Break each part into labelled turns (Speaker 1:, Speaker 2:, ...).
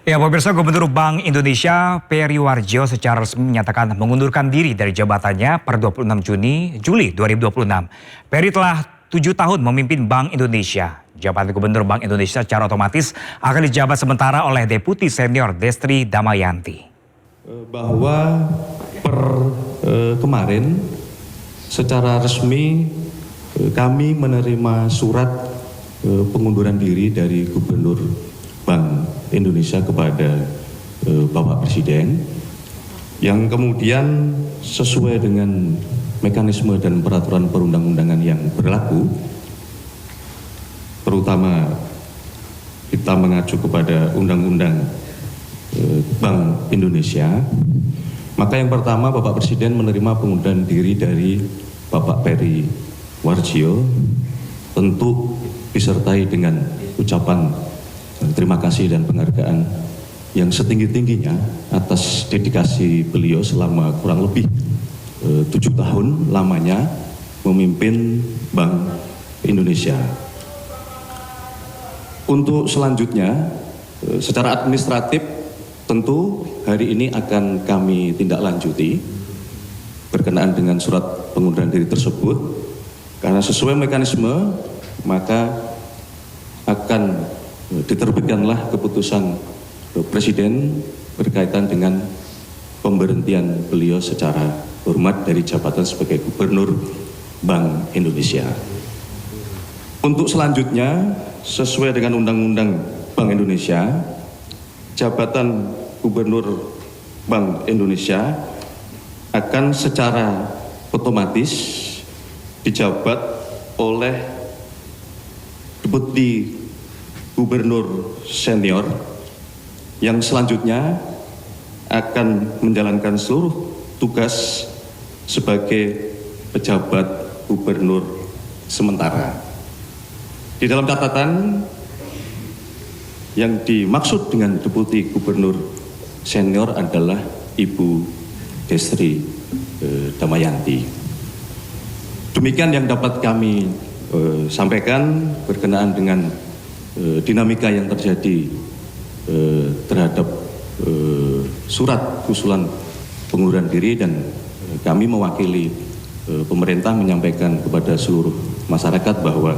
Speaker 1: Ya, pemirsa, Gubernur Bank Indonesia Peri Warjio secara resmi menyatakan mengundurkan diri dari jabatannya per 26 Juli 2026. Peri telah 7 tahun memimpin Bank Indonesia. Jabatan Gubernur Bank Indonesia secara otomatis akan dijabat sementara oleh Deputi Senior Destri Damayanti.
Speaker 2: Bahwa per kemarin secara resmi kami menerima surat pengunduran diri dari Gubernur Bank Indonesia kepada Bapak Presiden yang kemudian sesuai dengan mekanisme dan peraturan perundang-undangan yang berlaku, terutama kita mengacu kepada Undang-Undang Bank Indonesia, maka yang pertama Bapak Presiden menerima pengunduran diri dari Bapak Peri Warjio, tentu disertai dengan ucapan terima kasih dan penghargaan yang setinggi-tingginya atas dedikasi beliau selama kurang lebih 7 tahun lamanya memimpin Bank Indonesia. Untuk selanjutnya, secara administratif tentu hari ini akan kami tindak lanjuti berkenaan dengan surat pengunduran diri tersebut, karena sesuai mekanisme maka akan diterbitkanlah keputusan Presiden berkaitan dengan pemberhentian beliau secara hormat dari jabatan sebagai Gubernur Bank Indonesia. Untuk selanjutnya, sesuai dengan Undang-Undang Bank Indonesia, jabatan Gubernur Bank Indonesia akan secara otomatis dijabat oleh Deputi Gubernur Senior yang selanjutnya akan menjalankan seluruh tugas sebagai pejabat gubernur sementara. Di dalam catatan, yang dimaksud dengan Deputi Gubernur Senior adalah Ibu Destri Damayanti. Demikian yang dapat kami sampaikan berkenaan dengan dinamika yang terjadi terhadap surat usulan pengunduran diri, dan kami mewakili pemerintah menyampaikan kepada seluruh masyarakat bahwa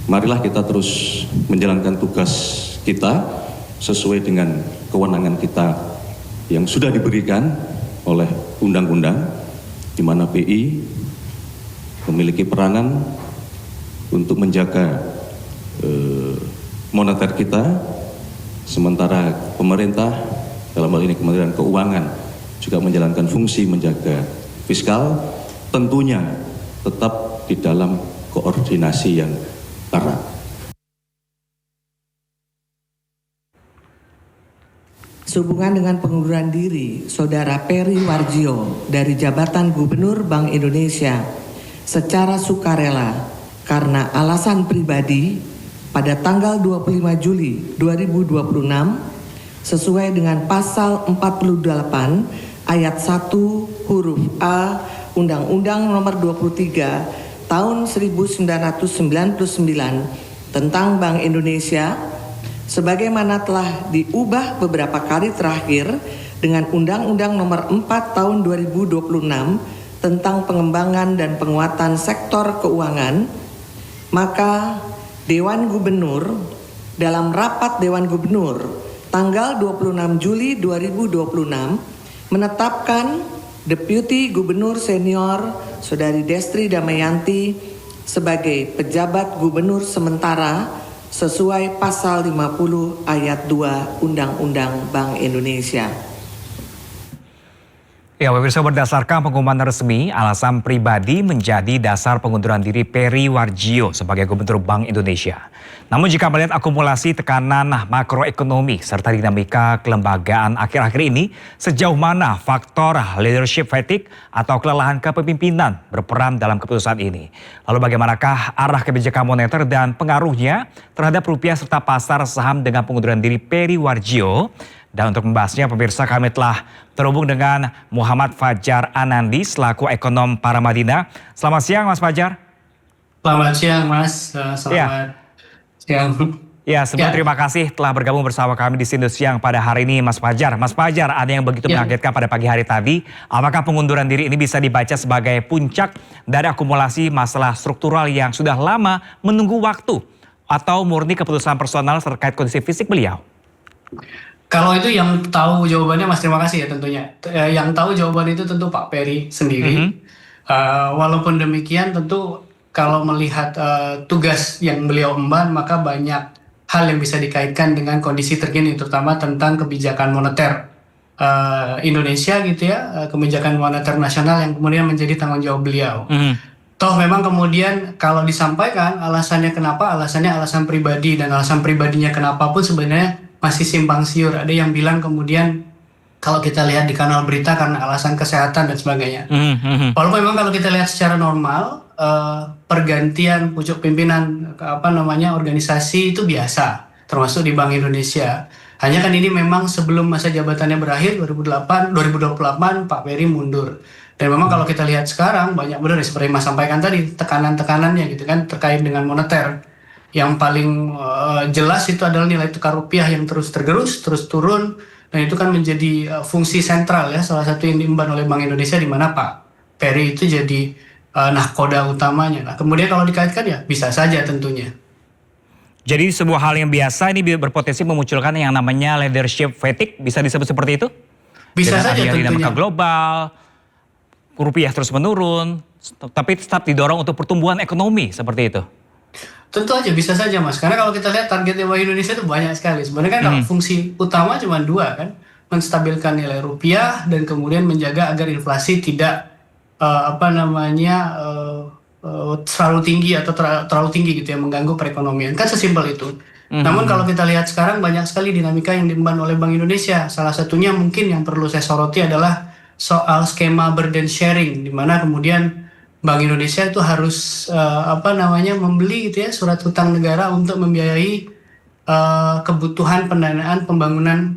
Speaker 2: marilah kita terus menjalankan tugas kita sesuai dengan kewenangan kita yang sudah diberikan oleh undang-undang, di mana BI memiliki peranan untuk menjaga moneter kita, sementara pemerintah dalam hal ini Kementerian Keuangan juga menjalankan fungsi menjaga fiskal, tentunya tetap di dalam koordinasi yang erat.
Speaker 3: Sehubungan dengan pengunduran diri Saudara Peri Warjio dari jabatan Gubernur Bank Indonesia secara sukarela karena alasan pribadi pada tanggal 25 Juli 2026 sesuai dengan pasal 48 ayat 1 huruf A Undang-Undang Nomor 23 Tahun 1999 tentang Bank Indonesia, sebagaimana telah diubah beberapa kali terakhir dengan Undang-Undang Nomor 4 Tahun 2026 tentang pengembangan dan penguatan sektor keuangan, maka Dewan Gubernur dalam rapat Dewan Gubernur tanggal 26 Juli 2026 menetapkan Deputi Gubernur Senior Saudari Destri Damayanti sebagai pejabat gubernur sementara sesuai pasal 50 ayat 2 Undang-Undang Bank Indonesia.
Speaker 1: Ya, pemirsa, berdasarkan pengumuman resmi, alasan pribadi menjadi dasar pengunduran diri Peri Warjio sebagai Gubernur Bank Indonesia. Namun jika melihat akumulasi tekanan makroekonomi serta dinamika kelembagaan akhir-akhir ini, sejauh mana faktor leadership fatigue atau kelelahan kepemimpinan berperan dalam keputusan ini? Lalu bagaimanakah arah kebijakan moneter dan pengaruhnya terhadap rupiah serta pasar saham dengan pengunduran diri Peri Warjio? Dan untuk membahasnya, pemirsa, kami telah terhubung dengan Muhammad Fajar Anandi selaku ekonom Paramadina. Selamat siang, Mas Fajar.
Speaker 4: Selamat siang, Mas. Selamat siang.
Speaker 1: Ya, sebelum
Speaker 4: Ya.
Speaker 1: terima kasih telah bergabung bersama kami di Sindu Siang pada hari ini, Mas Fajar. Mas Fajar, ada yang begitu
Speaker 4: Ya.
Speaker 1: mengagetkan pada pagi hari tadi. Apakah pengunduran diri ini bisa dibaca sebagai puncak dari akumulasi masalah struktural yang sudah lama menunggu waktu? Atau murni keputusan personal terkait kondisi fisik beliau?
Speaker 4: Kalau itu yang tahu jawabannya, Mas, terima kasih ya tentunya. Yang tahu jawaban itu tentu Pak Peri sendiri. Walaupun demikian tentu kalau melihat tugas yang beliau emban, maka banyak hal yang bisa dikaitkan dengan kondisi terkini, terutama tentang kebijakan moneter Indonesia gitu ya, kebijakan moneter nasional yang kemudian menjadi tanggung jawab beliau. Toh memang kemudian kalau disampaikan alasannya kenapa, alasannya alasan pribadi, dan alasan pribadinya kenapa pun sebenarnya masih simpang siur. Ada yang bilang kemudian kalau kita lihat di kanal berita karena alasan kesehatan dan sebagainya. Walaupun memang kalau kita lihat secara normal pergantian pucuk pimpinan organisasi itu biasa, termasuk di Bank Indonesia. Hanya kan ini memang sebelum masa jabatannya berakhir 2028 Pak Peri mundur. Dan memang kalau kita lihat sekarang banyak benar seperti Mas sampaikan tadi tekanan-tekanannya gitu kan terkait dengan moneter. Yang paling jelas itu adalah nilai tukar rupiah yang terus tergerus, terus turun, dan itu kan menjadi fungsi sentral ya, salah satu yang diemban oleh Bank Indonesia di mana Pak Peri itu jadi nahkoda utamanya. Nah, kemudian kalau dikaitkan ya bisa saja tentunya.
Speaker 1: Jadi sebuah hal yang biasa ini berpotensi memunculkan yang namanya leadership fatigue, bisa disebut seperti itu?
Speaker 4: Bisa
Speaker 1: dengan
Speaker 4: saja
Speaker 1: adanya
Speaker 4: tentunya.
Speaker 1: dinamika global, rupiah terus menurun, tapi tetap didorong untuk pertumbuhan ekonomi seperti itu.
Speaker 4: Tentu aja bisa saja, Mas, karena kalau kita lihat targetnya Bank Indonesia itu banyak sekali. Sebenarnya kan kalau fungsi utama cuma dua kan, menstabilkan nilai rupiah dan kemudian menjaga agar inflasi tidak terlalu tinggi atau terlalu tinggi gitu ya, mengganggu perekonomian. Kan sesimpel itu. Namun kalau kita lihat sekarang banyak sekali dinamika yang diemban oleh Bank Indonesia. Salah satunya mungkin yang perlu saya soroti adalah soal skema burden sharing, di mana kemudian Bank Indonesia itu harus membeli gitu ya surat hutang negara untuk membiayai kebutuhan pendanaan pembangunan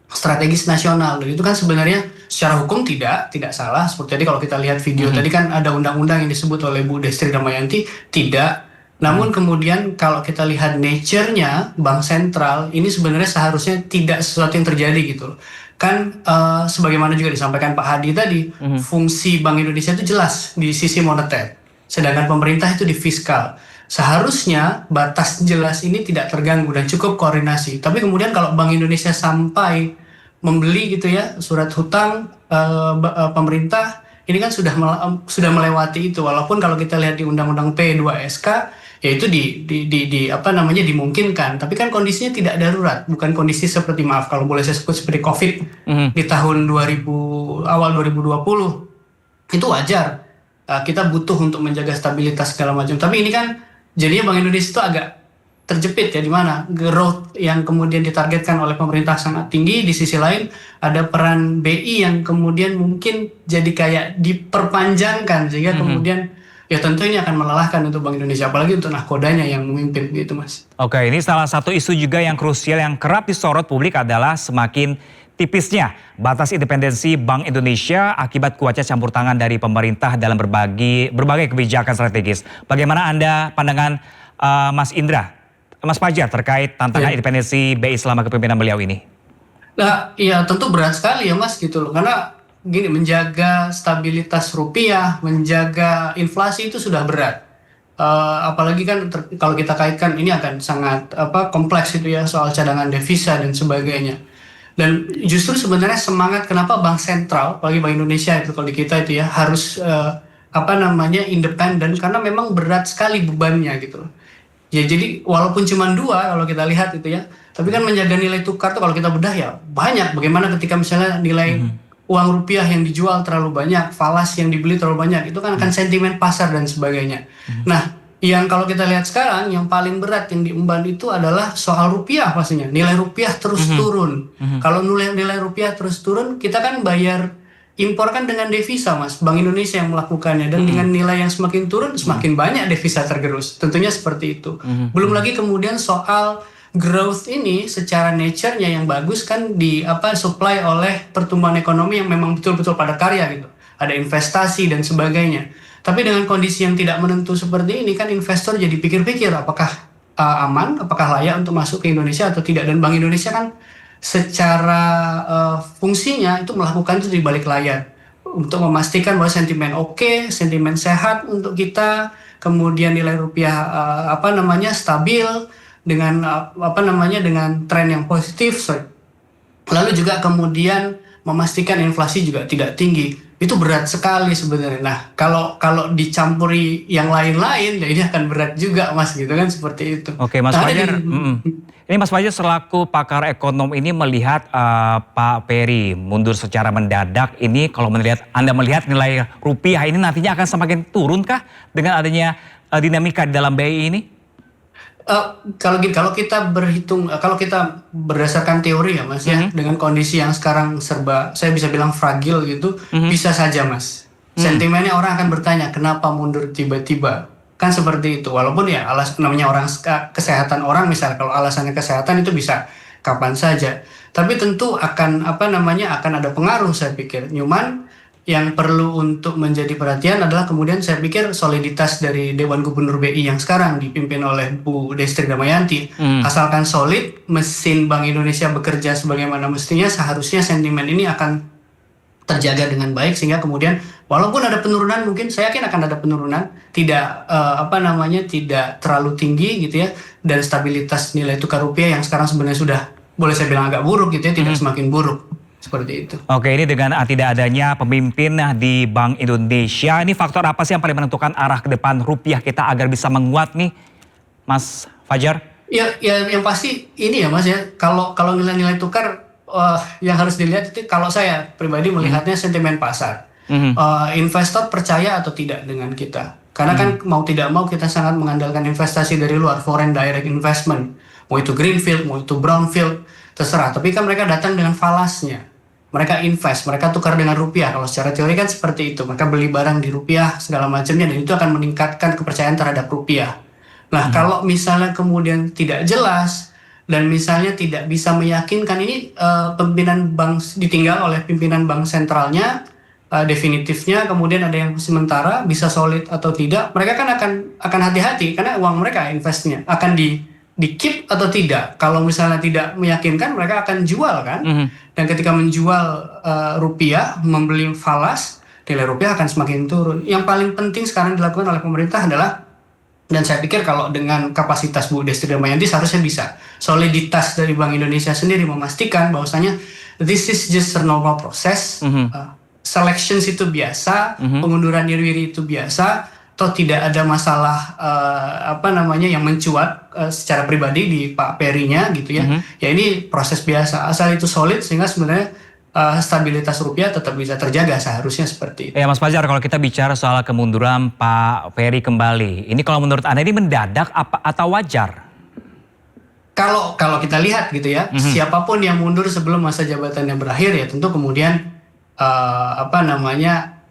Speaker 4: strategis nasional. Dan itu kan sebenarnya secara hukum tidak salah. Seperti tadi kalau kita lihat video tadi kan ada undang-undang yang disebut oleh Bu Destri Damayanti, tidak. Namun kemudian kalau kita lihat nature-nya bank sentral ini sebenarnya seharusnya tidak sesuatu yang terjadi gitu loh. Kan sebagaimana juga disampaikan Pak Hadi tadi, fungsi Bank Indonesia itu jelas di sisi moneter, sedangkan pemerintah itu di fiskal. Seharusnya batas jelas ini tidak terganggu dan cukup koordinasi. Tapi kemudian kalau Bank Indonesia sampai membeli gitu ya surat hutang pemerintah, ini kan sudah melewati itu. Walaupun kalau kita lihat di Undang-Undang P2SK yaitu dimungkinkan, tapi kan kondisinya tidak darurat, bukan kondisi seperti, maaf kalau boleh saya sebut, seperti Covid di tahun awal 2020. Itu wajar, kita butuh untuk menjaga stabilitas segala macam. Tapi ini kan jadinya Bank Indonesia itu agak terjepit ya, di mana growth yang kemudian ditargetkan oleh pemerintah sangat tinggi, di sisi lain ada peran BI yang kemudian mungkin jadi kayak diperpanjangkan, sehingga kemudian ya tentu ini akan melelahkan untuk Bank Indonesia, apalagi untuk nahkodanya yang memimpin gitu, Mas.
Speaker 1: Oke, ini salah satu isu juga yang krusial yang kerap disorot publik adalah semakin tipisnya batas independensi Bank Indonesia akibat kuatnya campur tangan dari pemerintah dalam berbagai kebijakan strategis. Bagaimana Anda pandangan Mas Fajar terkait tantangan independensi BI selama kepemimpinan beliau ini?
Speaker 4: Nah, ya tentu berat sekali ya, Mas, gitu loh. Karena gini, menjaga stabilitas rupiah, menjaga inflasi itu sudah berat. Apalagi kan kalau kita kaitkan ini akan sangat kompleks itu ya, soal cadangan devisa dan sebagainya. Dan justru sebenarnya semangat kenapa Bank Sentral, apalagi Bank Indonesia itu kalau di kita itu ya harus independen, karena memang berat sekali bebannya gitu loh. Ya jadi walaupun cuma dua kalau kita lihat itu ya, tapi kan menjaga nilai tukar tuh kalau kita bedah ya banyak. Bagaimana ketika misalnya nilai uang rupiah yang dijual terlalu banyak, falas yang dibeli terlalu banyak, itu kan akan sentimen pasar dan sebagainya. Nah, yang kalau kita lihat sekarang yang paling berat yang diemban itu adalah soal rupiah pastinya. Nilai rupiah terus turun. Kalau nilai rupiah terus turun, kita kan bayar impor kan dengan devisa, Mas. Bank Indonesia yang melakukannya, dan dengan nilai yang semakin turun semakin banyak devisa tergerus. Tentunya seperti itu. Belum lagi kemudian soal growth ini secara nature-nya yang bagus kan supply oleh pertumbuhan ekonomi yang memang betul-betul pada karya gitu. Ada investasi dan sebagainya. Tapi dengan kondisi yang tidak menentu seperti ini kan investor jadi pikir-pikir apakah aman, apakah layak untuk masuk ke Indonesia atau tidak. Dan Bank Indonesia kan secara fungsinya itu melakukan itu di balik layar untuk memastikan bahwa sentimen oke, sentimen sehat untuk kita, kemudian nilai rupiah stabil dengan dengan tren yang positif. Lalu juga kemudian memastikan inflasi juga tidak tinggi. Itu berat sekali sebenarnya. Nah, kalau dicampuri yang lain-lain, ya ini akan berat juga, Mas, gitu kan, seperti itu.
Speaker 1: Oke, Mas Fajar. Ini Mas Fajar selaku pakar ekonom ini melihat Pak Peri mundur secara mendadak. Ini kalau Anda melihat nilai rupiah ini nantinya akan semakin turun kah dengan adanya dinamika di dalam BI ini?
Speaker 4: Kalau kita berhitung, kalau kita berdasarkan teori ya, Mas, ya, dengan kondisi yang sekarang serba, saya bisa bilang fragil gitu, bisa saja, Mas. Sentimennya orang akan bertanya, kenapa mundur tiba-tiba? Kan seperti itu. Walaupun ya namanya orang kesehatan orang, misalnya kalau alasannya kesehatan itu bisa kapan saja. Tapi tentu akan akan ada pengaruh, saya pikir. Cuman yang perlu untuk menjadi perhatian adalah kemudian saya pikir soliditas dari Dewan Gubernur BI yang sekarang dipimpin oleh Bu Destri Damayanti. Asalkan solid, mesin Bank Indonesia bekerja sebagaimana mestinya, seharusnya sentimen ini akan terjaga dengan baik, sehingga kemudian walaupun ada penurunan, mungkin saya yakin akan ada penurunan, tidak tidak terlalu tinggi gitu ya, dan stabilitas nilai tukar rupiah yang sekarang sebenarnya sudah boleh saya bilang agak buruk gitu ya, tidak semakin buruk. Seperti itu. Oke,
Speaker 1: ini dengan tidak adanya pemimpin di Bank Indonesia, ini faktor apa sih yang paling menentukan arah ke depan rupiah kita agar bisa menguat nih, Mas Fajar?
Speaker 4: Ya yang pasti ini ya, Mas ya, kalau nilai-nilai tukar yang harus dilihat itu, kalau saya pribadi melihatnya sentimen pasar. Investor percaya atau tidak dengan kita. Karena kan mau tidak mau kita sangat mengandalkan investasi dari luar, foreign direct investment. Mau itu greenfield, mau itu brownfield, terserah. Tapi kan mereka datang dengan falasnya. Mereka invest, mereka tukar dengan rupiah. Kalau secara teori kan seperti itu. Mereka beli barang di rupiah, segala macamnya, dan itu akan meningkatkan kepercayaan terhadap rupiah. Nah, kalau misalnya kemudian tidak jelas, dan misalnya tidak bisa meyakinkan ini, pimpinan bank ditinggal oleh pimpinan bank sentralnya, definitifnya, kemudian ada yang sementara, bisa solid atau tidak, mereka kan akan hati-hati, karena uang mereka investnya akan di keep atau tidak. Kalau misalnya tidak meyakinkan, mereka akan jual kan. Dan ketika menjual rupiah, membeli falas, nilai rupiah akan semakin turun. Yang paling penting sekarang dilakukan oleh pemerintah adalah, dan saya pikir kalau dengan kapasitas Bu Destri Damayanti seharusnya bisa, soliditas dari Bank Indonesia sendiri memastikan bahwasanya this is just a normal process. Selections itu biasa, pengunduran diri itu biasa, toh tidak ada masalah yang mencuat secara pribadi di Pak Perinya gitu ya. Ya ini proses biasa, asal itu solid sehingga sebenarnya stabilitas rupiah tetap bisa terjaga, seharusnya seperti itu.
Speaker 1: Ya Mas Fajar, kalau kita bicara soal kemunduran Pak Peri kembali, ini kalau menurut Anda ini mendadak atau wajar?
Speaker 4: Kalau kita lihat gitu ya, siapapun yang mundur sebelum masa jabatannya berakhir ya tentu kemudian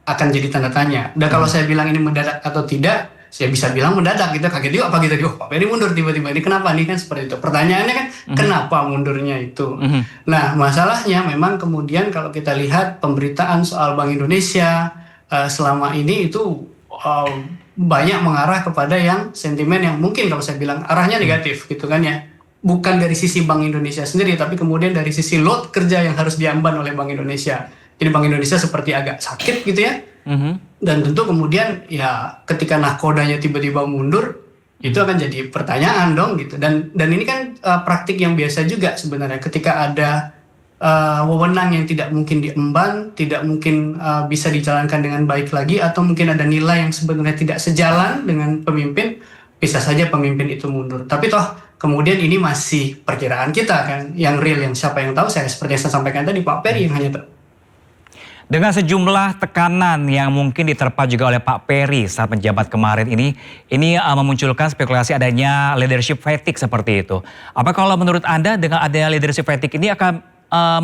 Speaker 4: akan jadi tanda tanya. Dan kalau saya bilang ini mendadak atau tidak, saya bisa bilang mendadak gitu, kaget juga pagi tadi, Pak Peri mundur tiba-tiba, ini kenapa nih, kan seperti itu. Pertanyaannya kan kenapa mundurnya itu. Nah, masalahnya memang kemudian kalau kita lihat pemberitaan soal Bank Indonesia selama ini itu banyak mengarah kepada yang sentimen yang mungkin kalau saya bilang arahnya negatif gitu kan ya. Bukan dari sisi Bank Indonesia sendiri, tapi kemudian dari sisi load kerja yang harus diamban oleh Bank Indonesia. Jadi Bank Indonesia seperti agak sakit gitu ya. Dan tentu kemudian ya ketika nahkodanya tiba-tiba mundur, itu akan jadi pertanyaan dong gitu. Dan ini kan praktik yang biasa juga sebenarnya. Ketika ada wewenang yang tidak mungkin diemban, tidak mungkin bisa dijalankan dengan baik lagi, atau mungkin ada nilai yang sebenarnya tidak sejalan dengan pemimpin, bisa saja pemimpin itu mundur. Tapi toh kemudian ini masih perkiraan kita kan, yang real, yang siapa yang tahu. Saya seperti yang saya sampaikan tadi, Pak Peri yang hanya tahu.
Speaker 1: Dengan sejumlah tekanan yang mungkin diterpa juga oleh Pak Peri saat menjabat kemarin ini memunculkan spekulasi adanya leadership fatigue seperti itu. Apa kalau menurut Anda dengan adanya leadership fatigue ini akan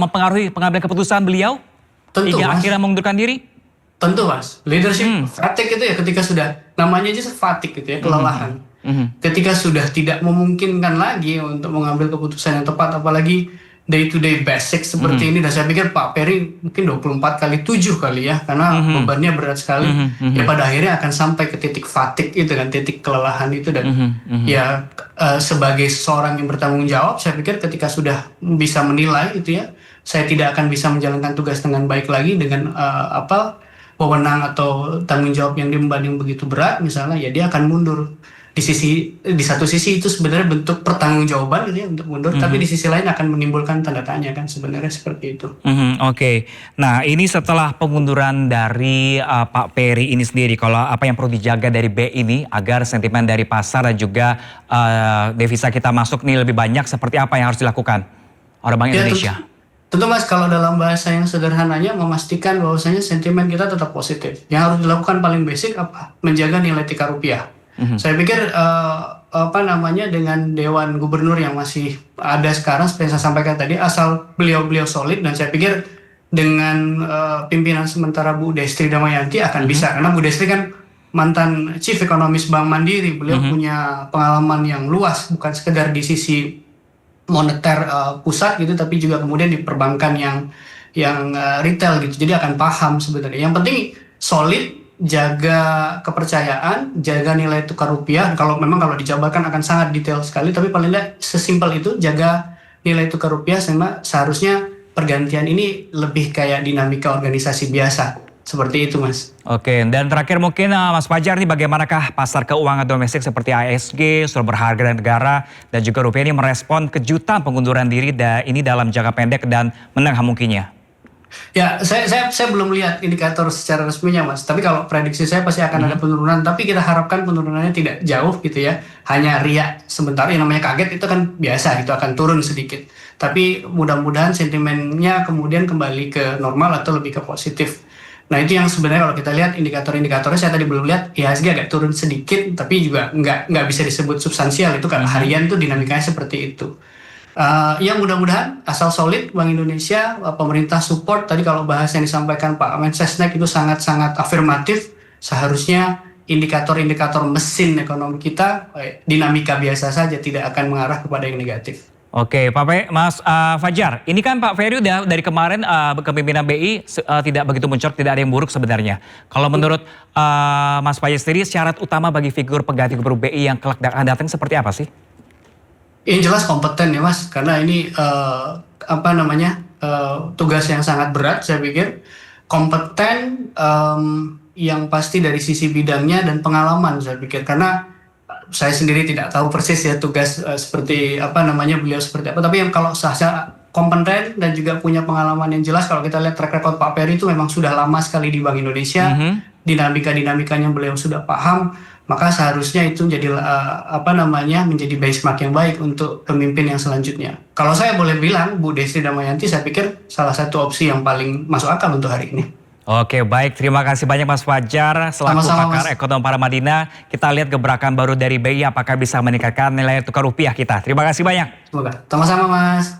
Speaker 1: mempengaruhi pengambilan keputusan beliau?
Speaker 4: Tentu,
Speaker 1: hingga
Speaker 4: Mas.
Speaker 1: Akhirnya mengundurkan diri?
Speaker 4: Tentu, Mas. Leadership fatigue itu ya ketika sudah, namanya aja fatigue gitu ya, kelelahan. Ketika sudah tidak memungkinkan lagi untuk mengambil keputusan yang tepat, apalagi day to day basic seperti ini, dan saya pikir Pak Peri mungkin 24 kali 7 kali ya, karena bebannya berat sekali. Ya pada akhirnya akan sampai ke titik fatigue itu kan, titik kelelahan itu, dan ya sebagai seorang yang bertanggung jawab, saya pikir ketika sudah bisa menilai itu ya, saya tidak akan bisa menjalankan tugas dengan baik lagi dengan wewenang atau tanggung jawab yang diemban yang begitu berat misalnya, ya dia akan mundur. Di satu sisi itu sebenarnya bentuk pertanggungjawaban gitu ya untuk mundur, tapi di sisi lain akan menimbulkan tanda tanya kan, sebenarnya seperti itu.
Speaker 1: Oke. Nah, ini setelah pengunduran dari Pak Peri ini sendiri, kalau apa yang perlu dijaga dari BI ini agar sentimen dari pasar dan juga devisa kita masuk nih lebih banyak, seperti apa yang harus dilakukan oleh Bank Indonesia?
Speaker 4: Tentu Mas, kalau dalam bahasa yang sederhananya memastikan bahwasanya sentimen kita tetap positif. Yang harus dilakukan paling basic apa? Menjaga nilai tukar rupiah. Saya pikir dengan Dewan Gubernur yang masih ada sekarang, seperti yang saya sampaikan tadi, asal beliau solid, dan saya pikir dengan pimpinan sementara Bu Destri Damayanti akan bisa, karena Bu Destri kan mantan Chief Economist Bank Mandiri, beliau punya pengalaman yang luas, bukan sekedar di sisi moneter pusat gitu, tapi juga kemudian di perbankan yang retail gitu, jadi akan paham sebenarnya. Yang penting solid, jaga kepercayaan, jaga nilai tukar rupiah. Kalau dijabarkan akan sangat detail sekali, tapi paling tidak sesimpel itu, jaga nilai tukar rupiah. Seharusnya pergantian ini lebih kayak dinamika organisasi biasa, seperti itu Mas.
Speaker 1: Oke, dan terakhir mungkin Mas Fajar nih, bagaimanakah pasar keuangan domestik seperti ISG, sumber berharga dan negara, dan juga rupiah ini merespon kejutan pengunduran diri ini dalam jangka pendek dan menengah mungkinnya?
Speaker 4: Ya, saya belum lihat indikator secara resminya Mas, tapi kalau prediksi saya pasti akan ada penurunan, tapi kita harapkan penurunannya tidak jauh gitu ya, hanya ria sebentar. Yang namanya kaget itu kan biasa, itu akan turun sedikit, tapi mudah-mudahan sentimennya kemudian kembali ke normal atau lebih ke positif. Nah, itu yang sebenarnya kalau kita lihat indikator-indikatornya, saya tadi belum lihat, IHSG agak turun sedikit, tapi juga nggak bisa disebut substansial, itu kan harian tuh dinamikanya seperti itu. Yang mudah-mudahan asal solid Bank Indonesia, pemerintah support. Tadi kalau bahas yang disampaikan Pak Mensesnek itu sangat-sangat afirmatif. Seharusnya indikator-indikator mesin ekonomi kita dinamika biasa saja, tidak akan mengarah kepada yang negatif.
Speaker 1: Oke, Mas Fajar, ini kan Pak Ferry udah dari kemarin kepemimpinan BI tidak begitu mencolok, tidak ada yang buruk sebenarnya. Kalau menurut Mas Fajar sendiri, syarat utama bagi figur pengganti gubernur BI yang kelak akan datang seperti apa sih?
Speaker 4: Yang jelas kompeten ya Mas, karena ini tugas yang sangat berat. Saya pikir kompeten, yang pasti dari sisi bidangnya dan pengalaman, saya pikir, karena saya sendiri tidak tahu persis ya tugas beliau seperti apa, tapi yang kalau saya kompeten dan juga punya pengalaman yang jelas. Kalau kita lihat track record Pak Peri itu memang sudah lama sekali di Bank Indonesia, dinamikanya beliau sudah paham, maka seharusnya itu menjadi menjadi benchmark yang baik untuk pemimpin yang selanjutnya. Kalau saya boleh bilang, Bu Destri Damayanti saya pikir salah satu opsi yang paling masuk akal untuk hari ini.
Speaker 1: Oke, baik, terima kasih banyak Mas Fajar selaku pakar ekonomi Paramadina. Kita lihat gebrakan baru dari BI apakah bisa meningkatkan nilai tukar rupiah kita. Terima kasih banyak.
Speaker 4: Semoga. Sama-sama Mas.